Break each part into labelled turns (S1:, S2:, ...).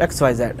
S1: XYZ।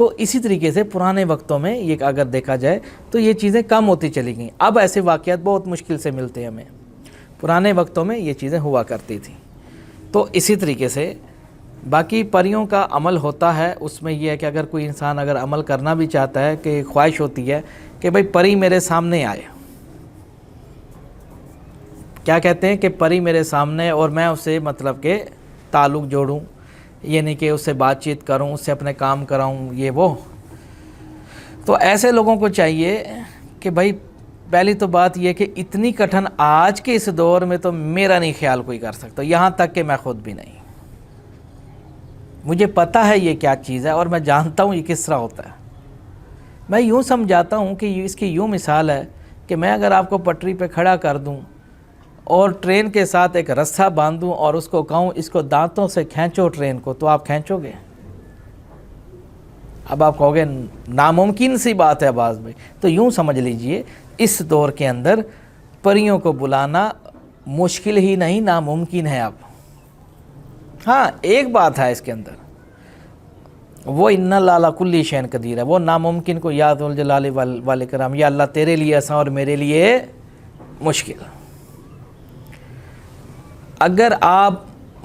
S1: تو اسی طریقے سے پرانے وقتوں میں یہ اگر دیکھا جائے تو یہ چیزیں کم ہوتی چلی گئیں. اب ایسے واقعات بہت مشکل سے ملتے ہیں ہمیں. پرانے وقتوں میں یہ چیزیں ہوا کرتی تھیں. تو اسی طریقے سے باقی پریوں کا عمل ہوتا ہے. اس میں یہ ہے کہ اگر کوئی انسان اگر عمل کرنا بھی چاہتا ہے کہ خواہش ہوتی ہے کہ بھئی پری میرے سامنے آئے, کیا کہتے ہیں کہ پری میرے سامنے اور میں اسے مطلب کہ تعلق جوڑوں, یعنی کہ اس سے بات چیت کروں, اس سے اپنے کام کراؤں, یہ وہ. تو ایسے لوگوں کو چاہیے کہ بھائی پہلی تو بات یہ کہ اتنی کٹھن آج کے اس دور میں تو میرا نہیں خیال کوئی کر سکتا, یہاں تک کہ میں خود بھی نہیں. مجھے پتہ ہے یہ کیا چیز ہے اور میں جانتا ہوں یہ کس طرح ہوتا ہے. میں یوں سمجھاتا ہوں کہ اس کی یوں مثال ہے کہ میں اگر آپ کو پٹری پہ کھڑا کر دوں اور ٹرین کے ساتھ ایک رسہ باندھوں اور اس کو کہوں اس کو دانتوں سے کھینچو ٹرین کو, تو آپ کھینچو گے؟ اب آپ کہو گے ناممکن سی بات ہے باز بھائی. تو یوں سمجھ لیجئے اس دور کے اندر پریوں کو بلانا مشکل ہی نہیں, ناممکن ہے. اب ہاں ایک بات ہے اس کے اندر, وہ ان اللہ علی کل شیء قدیر ہے. وہ ناممکن کو یا ذوالجلال والاکرام, یا اللہ تیرے لیے آسان اور میرے لیے مشکل. اگر آپ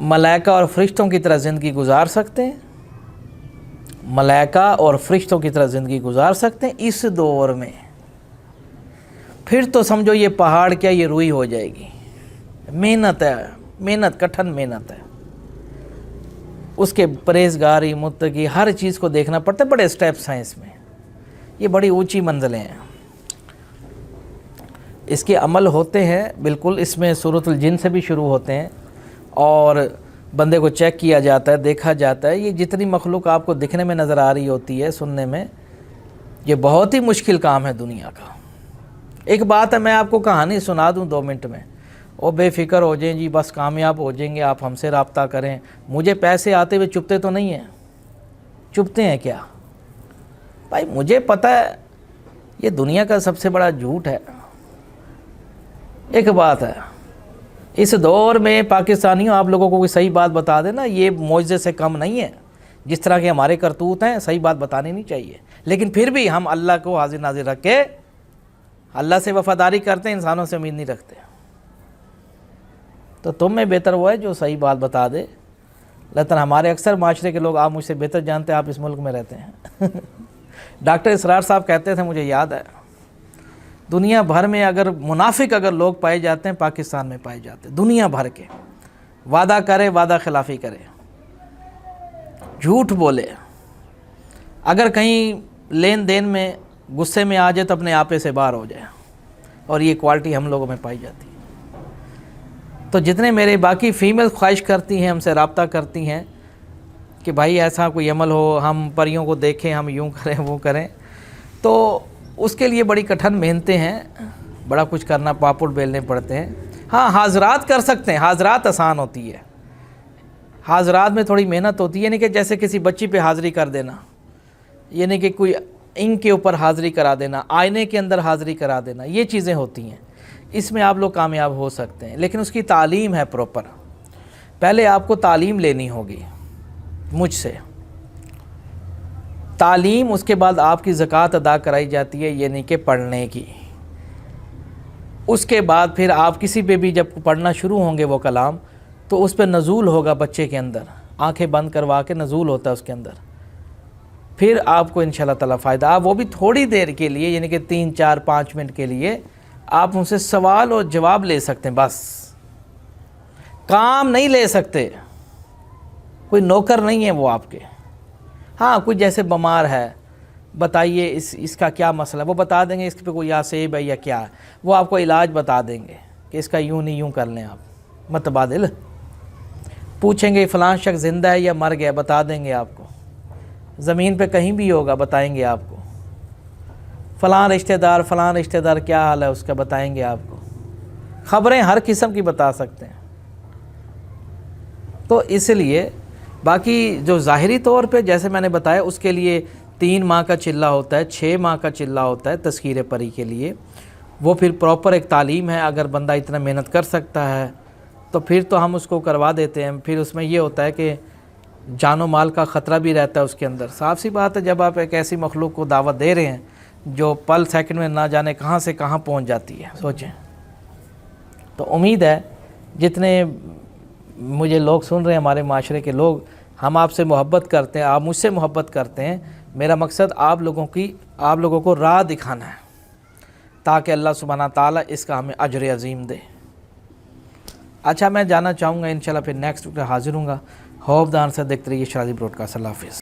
S1: ملائکہ اور فرشتوں کی طرح زندگی گزار سکتے ہیں, ملائکہ اور فرشتوں کی طرح زندگی گزار سکتے ہیں اس دور میں, پھر تو سمجھو یہ پہاڑ کیا یہ روئی ہو جائے گی. محنت ہے, محنت, کٹھن محنت ہے. اس کے پرہیزگاری متقی ہر چیز کو دیکھنا پڑتا ہے, بڑے سٹیپس ہیں اس میں, یہ بڑی اونچی منزلیں ہیں. اس کے عمل ہوتے ہیں بالکل. اس میں سورۃ الجن سے بھی شروع ہوتے ہیں اور بندے کو چیک کیا جاتا ہے, دیکھا جاتا ہے. یہ جتنی مخلوق آپ کو دکھنے میں نظر آ رہی ہوتی ہے, سننے میں, یہ بہت ہی مشکل کام ہے دنیا کا. ایک بات ہے, میں آپ کو کہانی سنا دوں 2 منٹ میں, اور بے فکر ہو جائیں جی, بس کامیاب ہو جائیں گے, آپ ہم سے رابطہ کریں. مجھے پیسے آتے ہوئے چپتے تو نہیں ہیں؟ چپتے ہیں کیا بھائی؟ مجھے پتہ ہے یہ دنیا کا سب سے بڑا جھوٹ ہے. ایک بات ہے, اس دور میں پاکستانیوں آپ لوگوں کو کوئی صحیح بات بتا دے نا, یہ معجزے سے کم نہیں ہے. جس طرح کے ہمارے کرتوت ہیں, صحیح بات بتانی نہیں چاہیے, لیکن پھر بھی ہم اللہ کو حاضر ناظر رکھ کے اللہ سے وفاداری کرتے ہیں, انسانوں سے امید نہیں رکھتے. تو تم میں بہتر وہ ہے جو صحیح بات بتا دے. لیکن ہمارے اکثر معاشرے کے لوگ, آپ مجھ سے بہتر جانتے ہیں, آپ اس ملک میں رہتے ہیں. ڈاکٹر اسرار صاحب کہتے تھے, مجھے یاد ہے, دنیا بھر میں اگر منافق اگر لوگ پائے جاتے ہیں, پاکستان میں پائے جاتے ہیں. دنیا بھر کے وعدہ کرے, وعدہ خلافی کرے, جھوٹ بولے, اگر کہیں لین دین میں غصے میں آ جائے تو اپنے آپے سے باہر ہو جائے, اور یہ کوالٹی ہم لوگوں میں پائی جاتی ہے. تو جتنے میرے باقی فیمیل خواہش کرتی ہیں, ہم سے رابطہ کرتی ہیں کہ بھائی ایسا کوئی عمل ہو, ہم پریوں کو دیکھیں, ہم یوں کریں وہ کریں, تو اس کے لیے بڑی کٹھن محنتیں ہیں, بڑا کچھ کرنا, پاپڑ بیلنے پڑتے ہیں. ہاں حاضرات کر سکتے ہیں, حاضرات آسان ہوتی ہے. حاضرات میں تھوڑی محنت ہوتی ہے, یعنی کہ جیسے کسی بچی پہ حاضری کر دینا, یعنی کہ کوئی انک کے اوپر حاضری کرا دینا, آئینے کے اندر حاضری کرا دینا, یہ چیزیں ہوتی ہیں. اس میں آپ لوگ کامیاب ہو سکتے ہیں, لیکن اس کی تعلیم ہے پراپر. پہلے آپ کو تعلیم لینی ہوگی مجھ سے, تعلیم, اس کے بعد آپ کی زکوٰۃ ادا کرائی جاتی ہے, یعنی کہ پڑھنے کی. اس کے بعد پھر آپ کسی پہ بھی جب پڑھنا شروع ہوں گے وہ کلام, تو اس پہ نزول ہوگا بچے کے اندر, آنکھیں بند کروا کے نزول ہوتا ہے اس کے اندر. پھر آپ کو انشاءاللہ تعالیٰ فائدہ, آپ وہ بھی تھوڑی دیر کے لیے, یعنی کہ 3 4 5 منٹ کے لیے آپ ان سے سوال اور جواب لے سکتے ہیں, بس کام نہیں لے سکتے. کوئی نوکر نہیں ہے وہ آپ کے. ہاں کوئی جیسے بیمار ہے, بتائیے اس کا کیا مسئلہ ہے, وہ بتا دیں گے, اس پہ کوئی یا سیب ہے یا کیا ہے, وہ آپ کو علاج بتا دیں گے کہ اس کا یوں نہیں یوں کر لیں. آپ متبادل پوچھیں گے فلاں شخص زندہ ہے یا مر گیا, بتا دیں گے آپ کو. زمین پہ کہیں بھی ہوگا بتائیں گے آپ کو. فلاں رشتہ دار کیا حال ہے اس کا, بتائیں گے آپ کو. خبریں ہر قسم کی بتا سکتے ہیں. تو اس لیے باقی جو ظاہری طور پہ جیسے میں نے بتایا, اس کے لیے 3 ماہ کا چلہ ہوتا ہے, 6 ماہ کا چلہ ہوتا ہے تذکیر پری کے لیے. وہ پھر پراپر ایک تعلیم ہے. اگر بندہ اتنا محنت کر سکتا ہے تو پھر تو ہم اس کو کروا دیتے ہیں. پھر اس میں یہ ہوتا ہے کہ جان و مال کا خطرہ بھی رہتا ہے اس کے اندر. صاف سی بات ہے جب آپ ایک ایسی مخلوق کو دعوت دے رہے ہیں جو پل سیکنڈ میں نہ جانے کہاں سے کہاں پہنچ جاتی ہے, سوچیں. تو امید ہے جتنے مجھے لوگ سن رہے ہیں, ہمارے معاشرے کے لوگ, ہم آپ سے محبت کرتے ہیں, آپ مجھ سے محبت کرتے ہیں. میرا مقصد آپ لوگوں کو راہ دکھانا ہے تاکہ اللہ سبحانہ تعالیٰ اس کا ہمیں اجر عظیم دے. اچھا, میں جانا چاہوں گا انشاءاللہ پھر نیکسٹ ویک حاضر ہوں گا. ہوپ دان سے دیکھتے رہیے شرازی براڈ کاسٹ. اللہ حافظ.